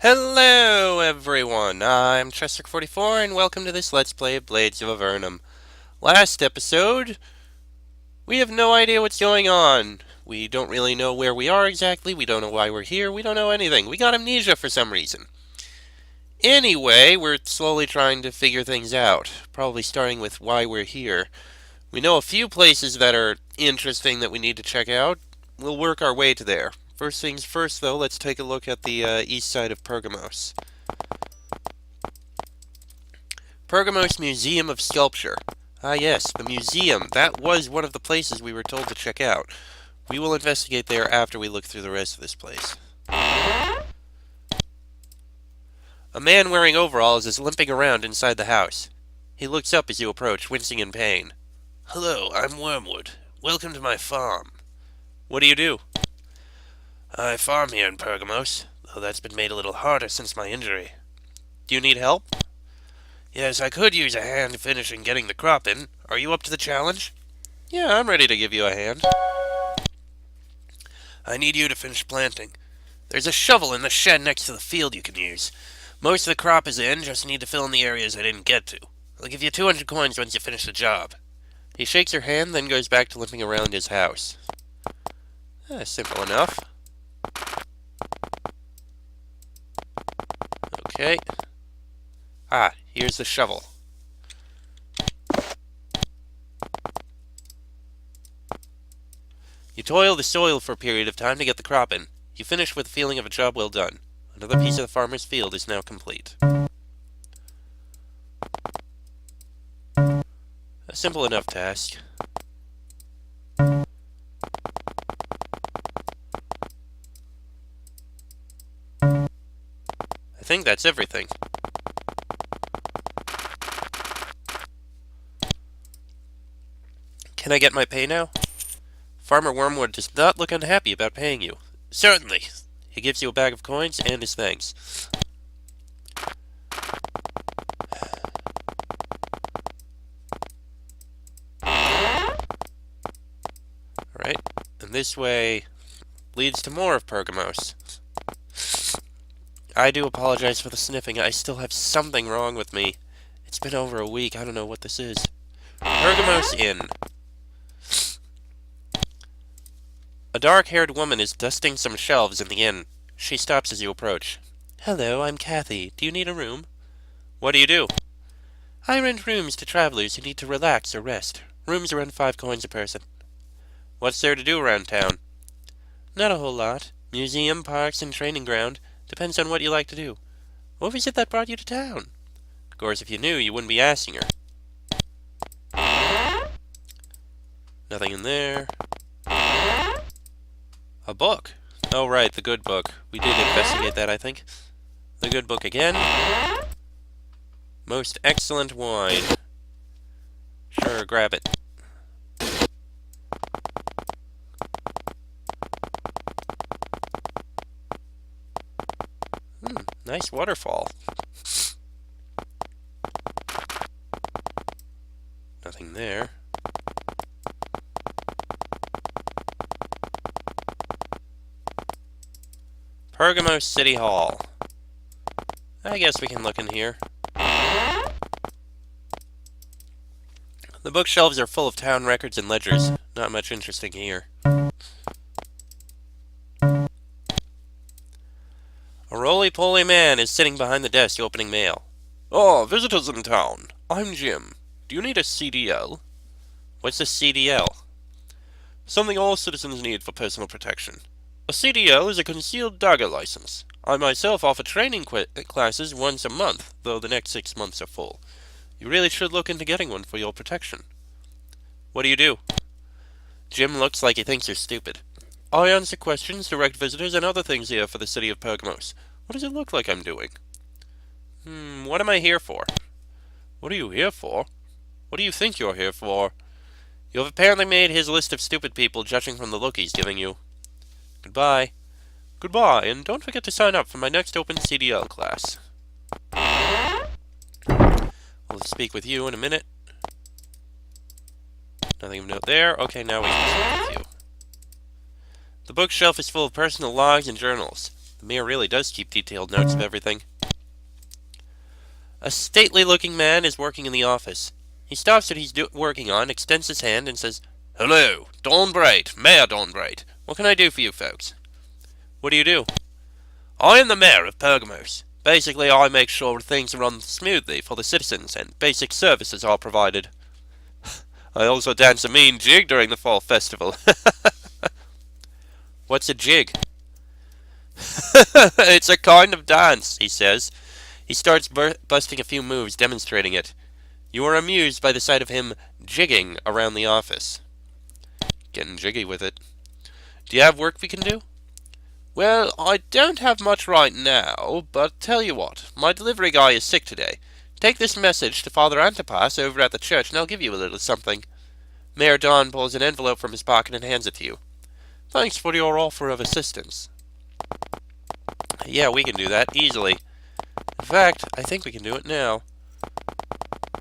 Hello everyone, I'm Chester44 and welcome to this Let's Play of Blades of Avernum. Last episode, we have no idea what's going on. We don't really know where we are exactly, we don't know why we're here, we don't know anything. We got amnesia for some reason. Anyway, we're slowly trying to figure things out, probably starting with why we're here. We know a few places that are interesting that we need to check out. We'll work our way to there. First things first, though, let's take a look at the east side of Pergamos. Pergamus Museum of Sculpture. Ah yes, the museum. That was one of the places we were told to check out. We will investigate there after we look through the rest of this place. A man wearing overalls is limping around inside the house. He looks up as you approach, wincing in pain. Hello, I'm Wormwood. Welcome to my farm. What do you do? I farm here in Pergamos, though that's been made a little harder since my injury. Do you need help? Yes, I could use a hand finishing getting the crop in. Are you up to the challenge? Yeah, I'm ready to give you a hand. I need you to finish planting. There's a shovel in the shed next to the field you can use. Most of the crop is in, just need to fill in the areas I didn't get to. I'll give you 200 coins once you finish the job. He shakes her hand, then goes back to limping around his house. Simple enough. Okay. Here's the shovel. You toil the soil for a period of time to get the crop in. You finish with a feeling of a job well done. Another piece of the farmer's field is now complete. A simple enough task. I think that's everything. Can I get my pay now? Farmer Wormwood does not look unhappy about paying you. Certainly. He gives you a bag of coins and his thanks. Alright, and this way leads to more of Pergamos. I do apologize for the sniffing. I still have something wrong with me. It's been over a week. I don't know what this is. Pergamos Inn. A dark-haired woman is dusting some shelves in the inn. She stops as you approach. Hello, I'm Kathy. Do you need a room? What do you do? I rent rooms to travelers who need to relax or rest. Rooms around 5 coins a person. What's there to do around town? Not a whole lot. Museum, parks, and training ground. Depends on what you like to do. What was it that brought you to town? Of course, if you knew, you wouldn't be asking her. Nothing in there. A book. Oh, right, the good book. We did investigate that, I think. The good book again. Most excellent wine. Sure, grab it. Nice waterfall. Nothing there. Pergamos City Hall. I guess we can look in here. The bookshelves are full of town records and ledgers. Not much interesting here. A roly-poly man is sitting behind the desk opening mail. Oh, visitors in town. I'm Jim. Do you need a CDL? What's a CDL? Something all citizens need for personal protection. A CDL is a concealed dagger license. I myself offer training classes once a month, though the next 6 months are full. You really should look into getting one for your protection. What do you do? Jim looks like he thinks you're stupid. I answer questions, direct visitors, and other things here for the city of Pergamos. What does it look like I'm doing? What am I here for? What are you here for? What do you think you're here for? You have apparently made his list of stupid people, judging from the look he's giving you. Goodbye. Goodbye, and don't forget to sign up for my next open CDL class. We'll speak with you in a minute. Nothing of note there. Okay, now we can speak with you. The bookshelf is full of personal logs and journals. The mayor really does keep detailed notes of everything. A stately-looking man is working in the office. He stops what he's working on, extends his hand, and says, "Hello, Dawn Bright, Mayor Dawn Bright. What can I do for you folks?" "What do you do?" "I am the mayor of Pergamus. Basically, I make sure things run smoothly for the citizens, and basic services are provided. I also dance a mean jig during the fall festival." "What's a jig?" "It's a kind of dance," he says. He starts busting a few moves, demonstrating it. You are amused by the sight of him jigging around the office. Getting jiggy with it. "Do you have work we can do?" "Well, I don't have much right now, but tell you what, my delivery guy is sick today. Take this message to Father Antipas over at the church, and I'll give you a little something." Mayor Don pulls an envelope from his pocket and hands it to you. "Thanks for your offer of assistance." "Yeah, we can do that, easily. In fact, I think we can do it now.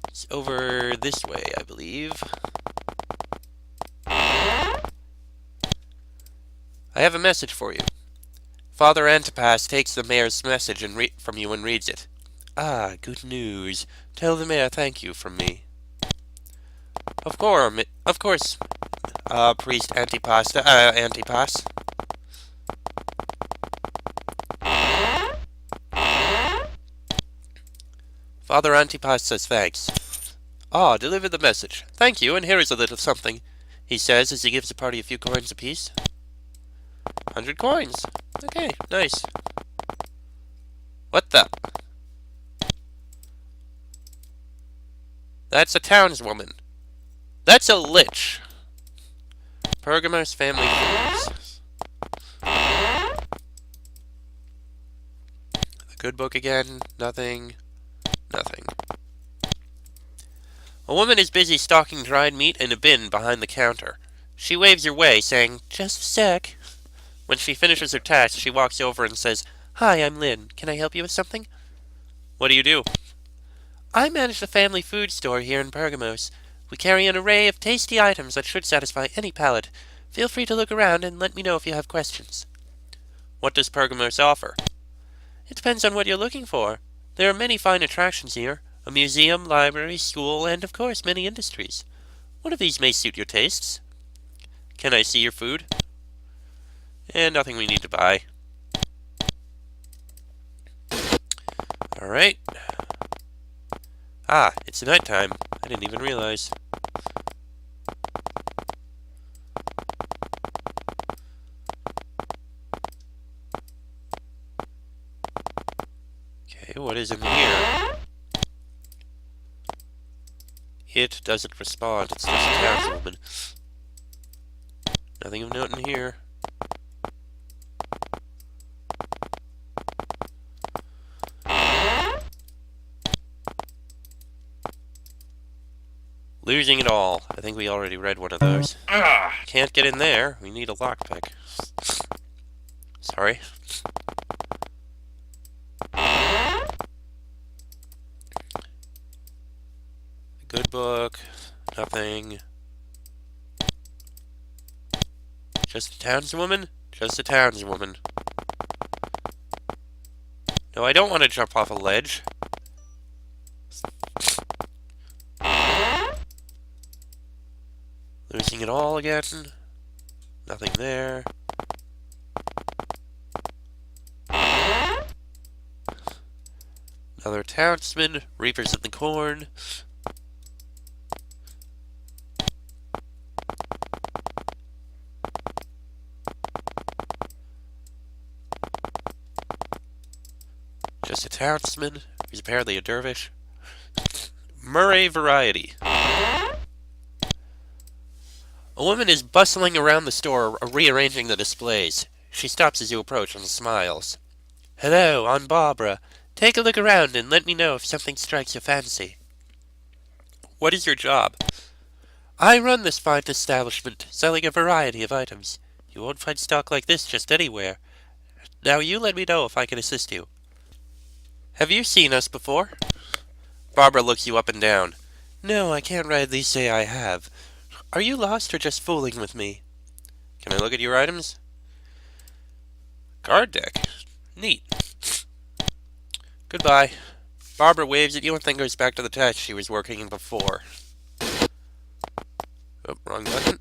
It's over this way, I believe. I have a message for you." Father Antipas takes the mayor's message from you and reads it. "Ah, good news. Tell the mayor thank you from me." Of course, Priest Antipas. Father Antipas says thanks. "Ah, deliver the message. Thank you, and here is a little something," he says as he gives the party a few coins apiece. 100 coins. Okay, nice. What the? That's a townswoman. That's a lich. Pergamus family foods. The good book again. Nothing. Nothing. A woman is busy stocking dried meat in a bin behind the counter. She waves your way, saying, "Just a sec." When she finishes her task, she walks over and says, "Hi, I'm Lynn. Can I help you with something?" "What do you do?" "I manage the family food store here in Pergamos. We carry an array of tasty items that should satisfy any palate. Feel free to look around and let me know if you have questions." "What does Pergamos offer?" "It depends on what you're looking for. There are many fine attractions here. A museum, library, school, and of course many industries. One of these may suit your tastes." "Can I see your food?" Nothing we need to buy. Alright. Ah, it's nighttime. I didn't even realize. Okay, what is in here? It doesn't respond. It's just a townswoman. Nothing of note in here. Losing it all. I think we already read one of those. Can't get in there. We need a lockpick. Sorry. Good book. Nothing. Just a townswoman? Just a townswoman. No, I don't want to jump off a ledge. Losing it all again. Nothing there. Another townsman. Reapers in the corn. Just a townsman. He's apparently a dervish. Murray variety. A woman is bustling around the store, rearranging the displays. She stops as you approach and smiles. "Hello, I'm Barbara. Take a look around and let me know if something strikes your fancy." "What is your job?" "I run this fine establishment, selling a variety of items. You won't find stock like this just anywhere. Now you let me know if I can assist you." "Have you seen us before?" Barbara looks you up and down. "No, I can't rightly say I have. Are you lost or just fooling with me?" "Can I look at your items?" "Card deck. Neat. Goodbye. Barbara waves at you and then goes back to the task she was working in before. Oh, wrong button.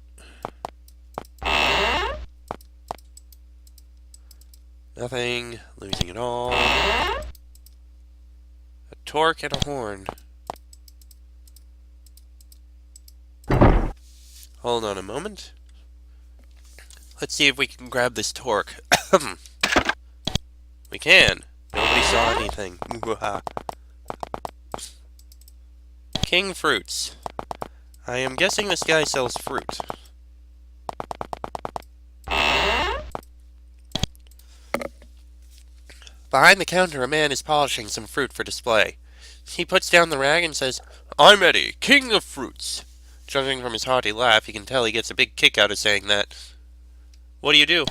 Nothing. Losing it all. A torque and a horn. Hold on a moment. Let's see if we can grab this torque. We can. Nobody saw anything. King Fruits. I am guessing this guy sells fruit. Behind the counter, a man is polishing some fruit for display. He puts down the rag and says, "I'm Eddie, King of Fruits." Judging from his hearty laugh, you can tell he gets a big kick out of saying that. What do you do?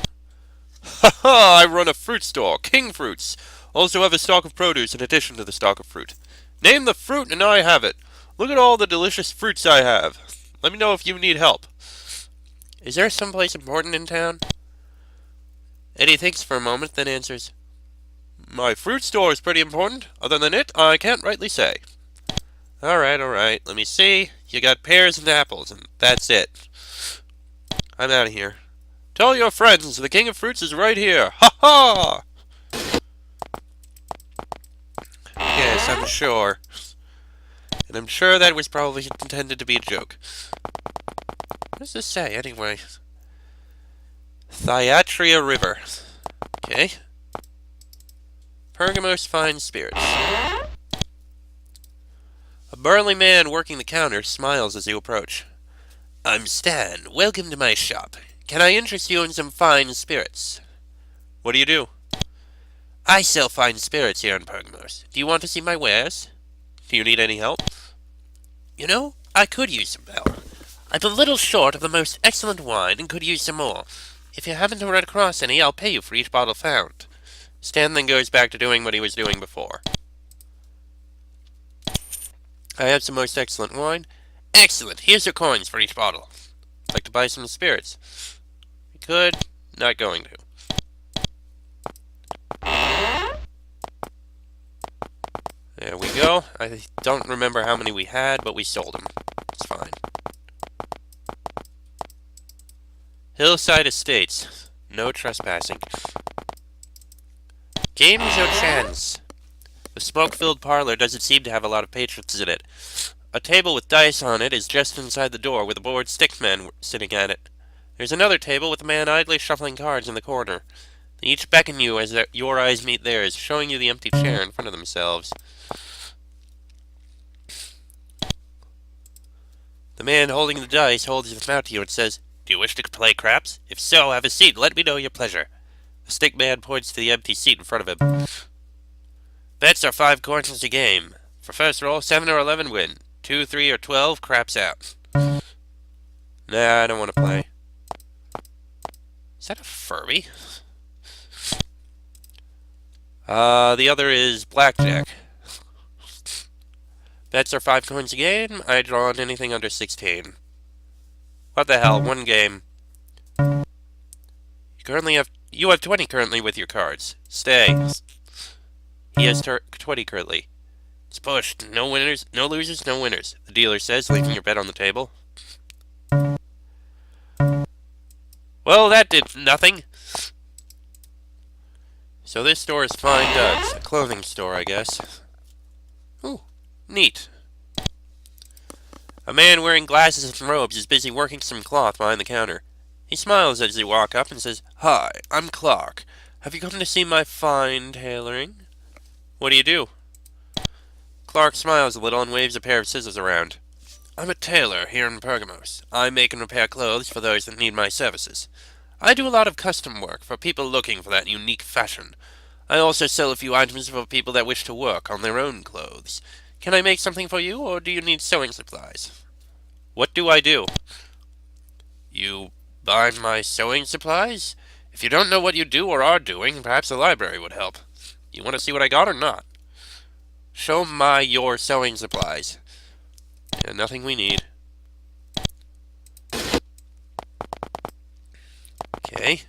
Ha ha! I run a fruit store, King Fruits. Also have a stock of produce in addition to the stock of fruit. Name the fruit and I have it. Look at all the delicious fruits I have. Let me know if you need help. Is there someplace important in town? Eddie thinks for a moment, then answers, "My fruit store is pretty important. Other than it, I can't rightly say." Alright. Let me see. You got pears and apples, and that's it. I'm out of here. Tell your friends, the King of Fruits is right here. Ha ha! Yes, I'm sure. And I'm sure that was probably intended to be a joke. What does this say, anyway? Thyatria River. Okay. Pergamus Fine Spirits. A burly man working the counter smiles as you approach. "I'm Stan. Welcome to my shop. Can I interest you in some fine spirits?" What do you do? "I sell fine spirits here in Pergamus. Do you want to see my wares?" Do you need any help? "You know, I could use some help. I'm a little short of the most excellent wine and could use some more. If you happen to run across any, I'll pay you for each bottle found." Stan then goes back to doing what he was doing before. "I have some most excellent wine." "Excellent. Here's your coins for each bottle." "I'd like to buy some spirits." "We could. Not going to." There we go. I don't remember how many we had, but we sold them. It's fine. Hillside Estates. No trespassing. Games or chance. The smoke-filled parlor doesn't seem to have a lot of patrons in it. A table with dice on it is just inside the door with a bored stickman sitting at it. There's another table with a man idly shuffling cards in the corner. They each beckon you as your eyes meet theirs, showing you the empty chair in front of themselves. The man holding the dice holds them out to you and says, "Do you wish to play craps? If so, have a seat and let me know your pleasure." The stickman points to the empty seat in front of him. "Bets are 5 coins a game. For first roll, 7 or 11 win. 2, 3, or 12, craps out." Nah, I don't want to play. Is that a Furby? The other is blackjack. Bets are 5 coins a game. I draw on anything under 16. What the hell? One game. You have 20 currently with your cards. Stay. He has 20 currently. It's pushed. No winners, no losers, no winners, the dealer says, leaving your bet on the table. Well, that did nothing. So this store is Fine Duds. A clothing store, I guess. Ooh, neat. A man wearing glasses and robes is busy working some cloth behind the counter. He smiles as you walk up and says, "Hi, I'm Clark. Have you come to see my fine tailoring?" What do you do? Clark smiles a little and waves a pair of scissors around. "I'm a tailor here in Pergamus. I make and repair clothes for those that need my services. I do a lot of custom work for people looking for that unique fashion. I also sell a few items for people that wish to work on their own clothes. Can I make something for you, or do you need sewing supplies?" What do I do? You buy my sewing supplies? If you don't know what you do or are doing, perhaps the library would help. You want to see what I got or not? Show your sewing supplies. Yeah, nothing we need. Okay.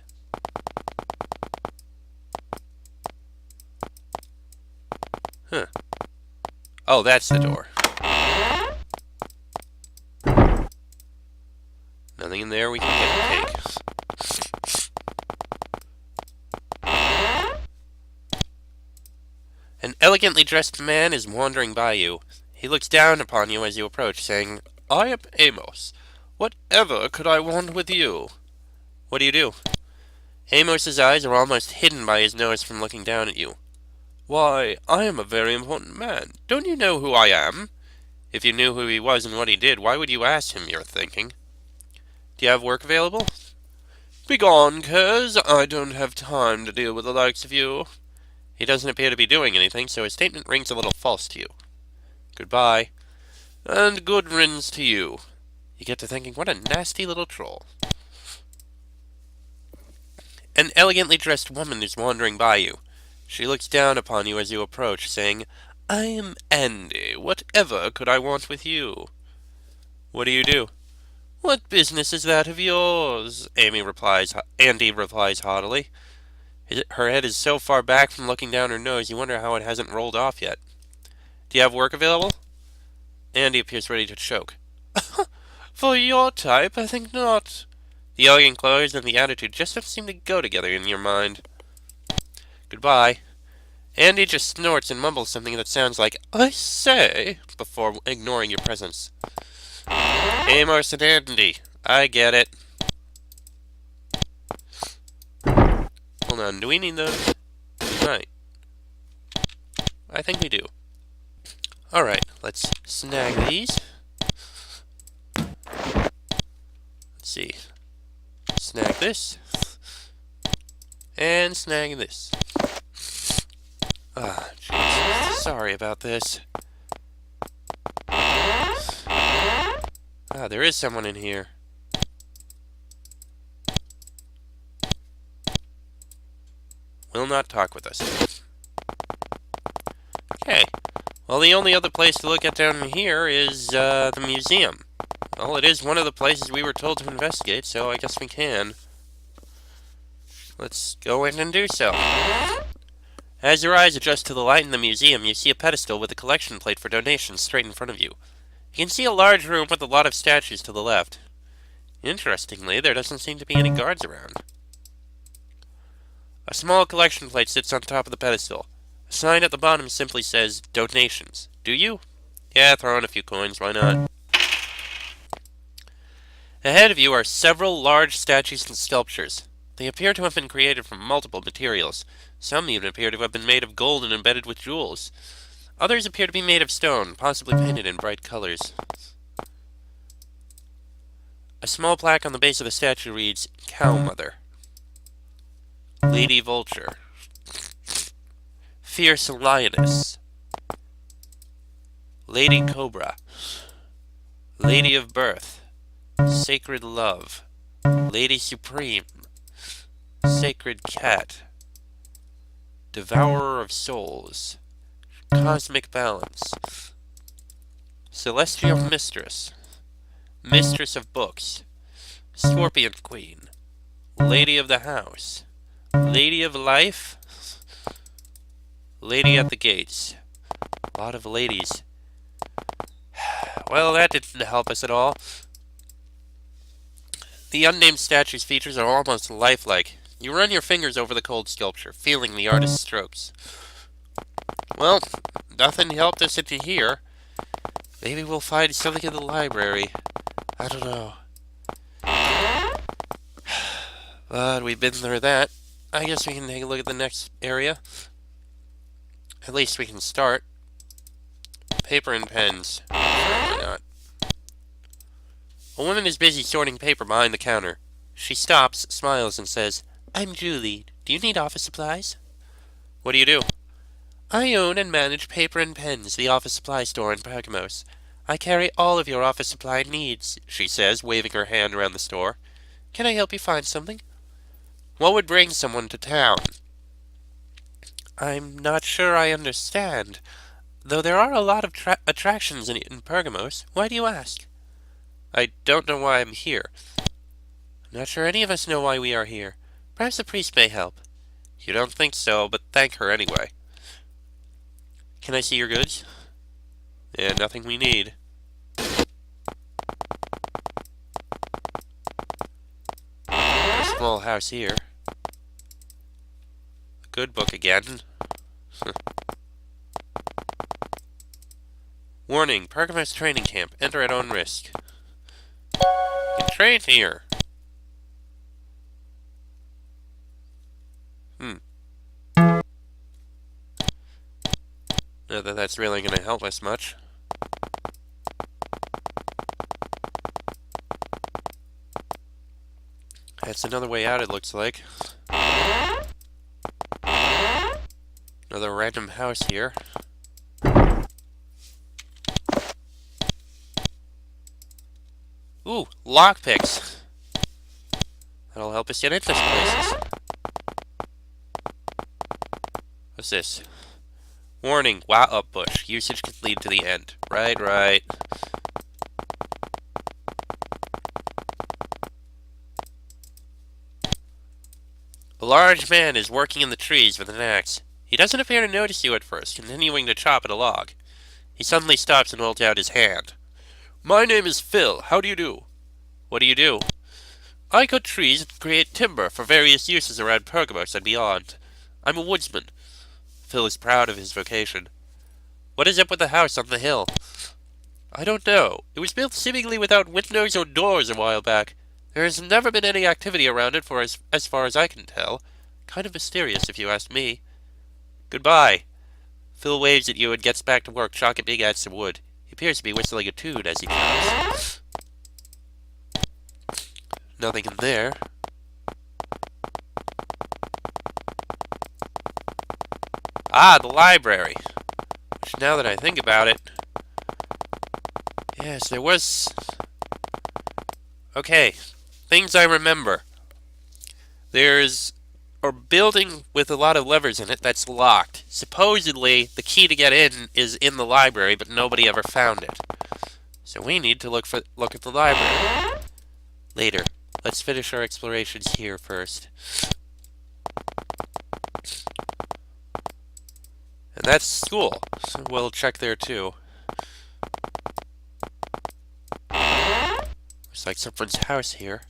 Huh. Oh, that's the door. Nothing in there we can get to take. An elegantly dressed man is wandering by you. He looks down upon you as you approach, saying, I am Amos. Whatever could I want with you? What do you do? Amos's eyes are almost hidden by his nose from looking down at you. Why, I am a very important man. Don't you know who I am? If you knew who he was and what he did, why would you ask him, you're thinking? Do you have work available? Begone, curs. I don't have time to deal with the likes of you. He doesn't appear to be doing anything, so his statement rings a little false to you. Goodbye. And good riddance to you. You get to thinking, what a nasty little troll. An elegantly dressed woman is wandering by you. She looks down upon you as you approach, saying, I am Andy. Whatever could I want with you? What do you do? What business is that of yours? Andy replies haughtily. Her head is so far back from looking down her nose, you wonder how it hasn't rolled off yet. Do you have work available? Andy appears ready to choke. For your type, I think not. The elegant clothes and the attitude just don't seem to go together in your mind. Goodbye. Andy just snorts and mumbles something that sounds like, I say, before ignoring your presence. Amos and Andy. I get it. Hold on, do we need those? We might. I think we do. Alright, let's snag these. Let's see. Snag this. And snag this. Ah, jeez. Sorry about this. Ah, there is someone in here. Will not talk with us. Okay. Well, the only other place to look at down here is the museum. Well, it is one of the places we were told to investigate, so I guess we can. Let's go in and do so. As your eyes adjust to the light in the museum, you see a pedestal with a collection plate for donations straight in front of you. You can see a large room with a lot of statues to the left. Interestingly, there doesn't seem to be any guards around. A small collection plate sits on top of the pedestal. A sign at the bottom simply says, Donations. Do you? Yeah, throw in a few coins, why not? Ahead of you are several large statues and sculptures. They appear to have been created from multiple materials. Some even appear to have been made of gold and embedded with jewels. Others appear to be made of stone, possibly painted in bright colors. A small plaque on the base of the statue reads, Cow Mother. Lady Vulture. Fierce Lioness. Lady Cobra. Lady of Birth. Sacred Love. Lady Supreme. Sacred Cat. Devourer of Souls. Cosmic Balance. Celestial Mistress. Mistress of Books. Scorpion Queen. Lady of the House. Lady of Life. Lady at the Gates. A lot of ladies. Well, that didn't help us at all. The unnamed statue's features are almost lifelike. You run your fingers over the cold sculpture, feeling the artist's strokes. Well, nothing helped us into here. Maybe we'll find something in the library. I don't know. But we've been through that. I guess we can take a look at the next area. At least we can start. Paper and pens. Why not? A woman is busy sorting paper behind the counter. She stops, smiles, and says, I'm Julie. Do you need office supplies? What do you do? I own and manage Paper and Pens, the office supply store in Pergamus. I carry all of your office supply needs, she says, waving her hand around the store. Can I help you find something? What would bring someone to town? I'm not sure I understand. Though there are a lot of attractions in Pergamos, why do you ask? I don't know why I'm here. I'm not sure any of us know why we are here. Perhaps the priest may help. You don't think so, but thank her anyway. Can I see your goods? Yeah, nothing we need. A small house here. A good book again. Warning, Pergamus training camp. Enter at own risk. You can train here. Not that that's really going to help us much. That's another way out, it looks like. Another random house here. Ooh, lockpicks. That'll help us get into places. What's this? Warning, wow up bush. Usage could lead to the end. Right. A large man is working in the trees with an axe. He doesn't appear to notice you at first, continuing to chop at a log. He suddenly stops and holds out his hand. My name is Phil. How do you do? What do you do? I cut trees and create timber for various uses around Pergamus and beyond. I'm a woodsman. Phil is proud of his vocation. What is up with the house on the hill? I don't know. It was built seemingly without windows or doors a while back. There has never been any activity around it for as far as I can tell. Kind of mysterious, if you ask me. Goodbye. Phil waves at you and gets back to work chopping at some wood. He appears to be whistling a tune as he chops. Nothing in there. Ah, the library. Which, now that I think about it... Yes, there was... Okay, things I remember. There's a building with a lot of levers in it that's locked. Supposedly, the key to get in is in the library, but nobody ever found it. So we need to look at the library. Later. Let's finish our explorations here first. And that's school, so we'll check there too. Looks like someone's house here.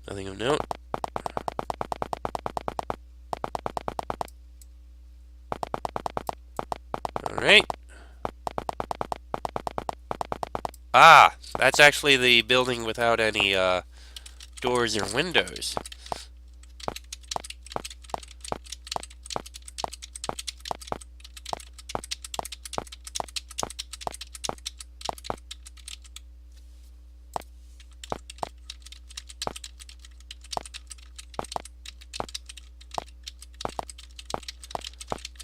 Nothing of note. Alright. Ah, that's actually the building without any doors or windows.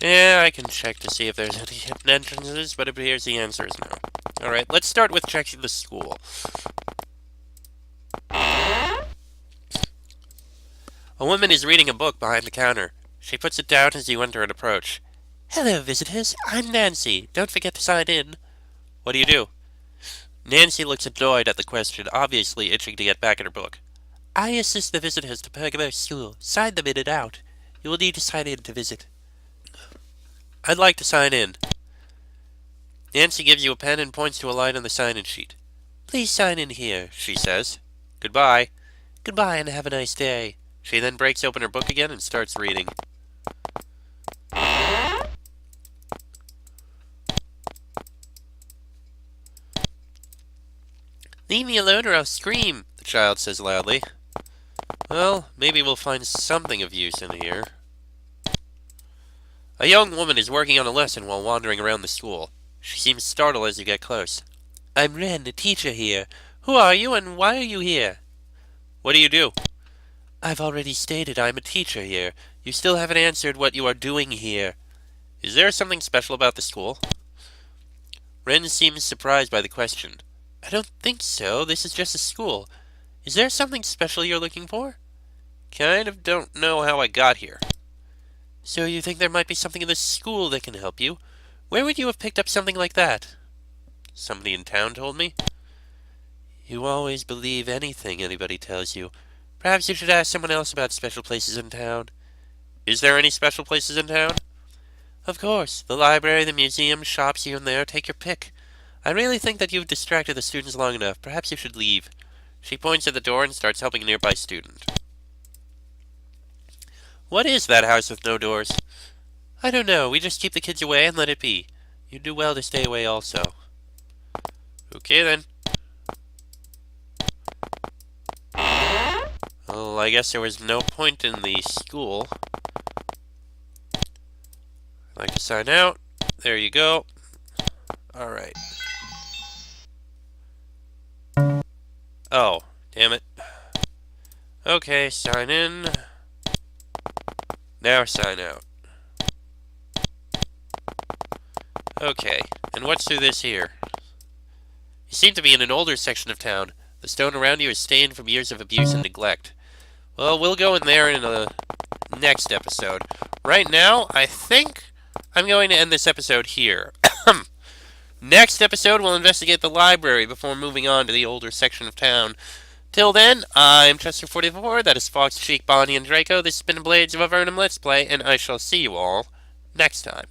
Yeah, I can check to see if there's any hidden entrances, but it appears the answer is no. Alright, let's start with checking the school. A woman is reading a book behind the counter. She puts it down as you enter and approach. Hello, visitors. I'm Nancy. Don't forget to sign in. What do you do? Nancy looks annoyed at the question, obviously itching to get back at her book. I assist the visitors to Pergamus School. Sign them in and out. You will need to sign in to visit. I'd like to sign in. Nancy gives you a pen and points to a line on the sign-in sheet. Please sign in here, she says. Goodbye. Goodbye and have a nice day. She then breaks open her book again and starts reading. Leave me alone or I'll scream, the child says loudly. Well, maybe we'll find something of use in here. A young woman is working on a lesson while wandering around the school. She seems startled as you get close. I'm Wren, a teacher here. Who are you and why are you here? What do you do? I've already stated I'm a teacher here. You still haven't answered what you are doing here. Is there something special about the school? Wren seems surprised by the question. I don't think so. This is just a school. Is there something special you're looking for? Kind of don't know how I got here. So you think there might be something in this school that can help you? Where would you have picked up something like that? Somebody in town told me. You always believe anything anybody tells you. Perhaps you should ask someone else about special places in town. Is there any special places in town? Of course. The library, the museum, shops here and there. Take your pick. I really think that you've distracted the students long enough. Perhaps you should leave. She points at the door and starts helping a nearby student. What is that house with no doors? I don't know. We just keep the kids away and let it be. You'd do well to stay away also. Okay then. Well, I guess there was no point in the school. I'd like to sign out. There you go. Alright. Oh, damn it. Okay, sign in. Now sign out. Okay, and what's through this here? You seem to be in an older section of town. The stone around you is stained from years of abuse and neglect. Well, we'll go in there in the next episode. Right now, I think I'm going to end this episode here. Next episode, we'll investigate the library before moving on to the older section of town. Till then, I'm Chester44, that is Fox, Sheik, Bonnie, and Draco. This has been Blades of Avernum Let's Play, and I shall see you all next time.